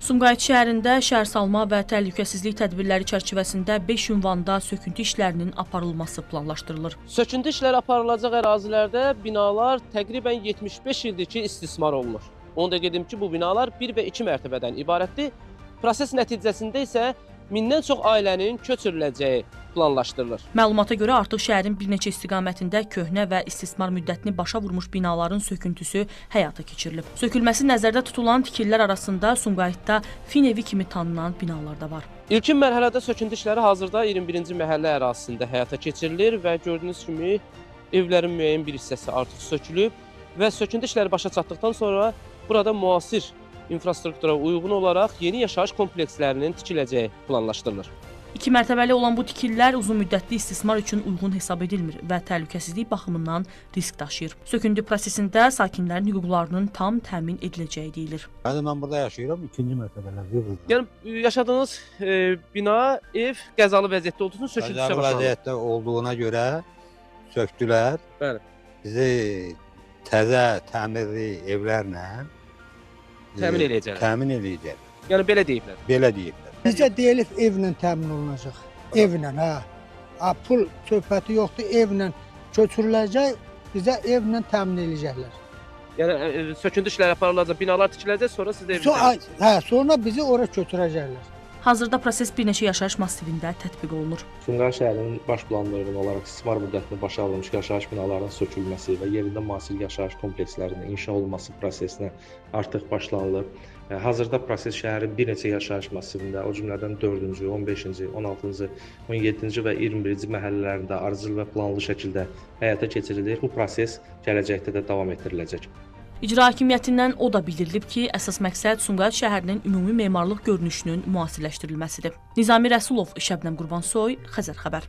Sumqayıt şəhərində şəhərsalma və təhlükəsizlik tədbirləri çərçivəsində 5 ünvanda söküntü işlərinin aparılması planlaşdırılır. Söküntü işləri aparılacaq ərazilərdə binalar təqribən 75 ildir ki, istismar olunur. Onu da qedim ki, bu binalar 1 və 2 mərtəbədən ibarətdir. Proses nəticəsində isə 1000-dən çox ailənin köçürüləcəyi planlaşdırılır. Məlumata görə artıq şəhərin bir neçə istiqamətində köhnə və istismar müddətini başa vurmuş binaların söküntüsü həyata keçirilib. Sökülməsi nəzərdə tutulan tikililər arasında Sumqayıtda Fin evi kimi tanınan binalar da var. İlkin mərhələdə söküntü işləri hazırda 21-ci məhəllə ərazisində həyata keçirilir və gördüyünüz kimi evlərin müəyyən bir hissəsi artıq sökülüb və söküntü işləri başa çatdıqdan sonra burada müasir infrastruktura uyğun olaraq yeni yaşayış komplekslərinin tikiləcəyi planlaşdırılır. 2 mərtəbəli olan bu tikililər uzun müddətli istismar üçün uyğun hesab edilmir və təhlükəsizlik baxımından risk daşıyır. Söküntü prosesində sakinlərin hüquqlarının tam təmin ediləcəyi deyilir. Mən burada yaşayıram, 2-ci mərtəbələrdə burada. Yəni yaşadığınız bina, ev qəzalı vəziyyətdə olduğu üçün söküntüsə Qəzalı başlanılır. vəziyyətdə olduğuna görə söktülər. Bəli. Bizi təzə, təmirli evlərlə Təmin eləyəcəklər. Təmin eləyəcəklər. Yəni belə deyiblər. Belə deyiblər. Bizə deyilib evlə təmin olunacaq. Evlə, hə. Pul söhbəti yoxdur, evlə köçürüləcək, bizə evlə təmin edəcəklər. Yəni söküntü işləri aparılacaq, binalar tikiləcək, sonra siz də Sonra bizi ora köçürəcəklər. Hazırda proses bir neçə yaşayış massivində tətbiq olunur. Sumqayıt şəhərinin baş planına uyğun olaraq istismar müddətini başa alınmış yaşayış binalarının sökülməsi və yerində müasir yaşayış komplekslərinin inşa olunması prosesinə artıq başlanılıb. Hazırda proses şəhərin bir neçə yaşayış massivində, o cümlədən 4-cü, 15-ci, 16-cı, 17-ci və 21-ci məhəllələrində ardıcıl və planlı şəkildə həyata keçirilir. Bu proses gələcəkdə də davam etdiriləcək. İcra Hakimiyyətindən o da bildirilib ki, əsas məqsəd Sumqayıt şəhərinin ümumi memarlıq görünüşünün müasirləşdirilməsidir. Nizami Rəsulov, Şəbnəm Qurbansoy, Xəzər xəbər.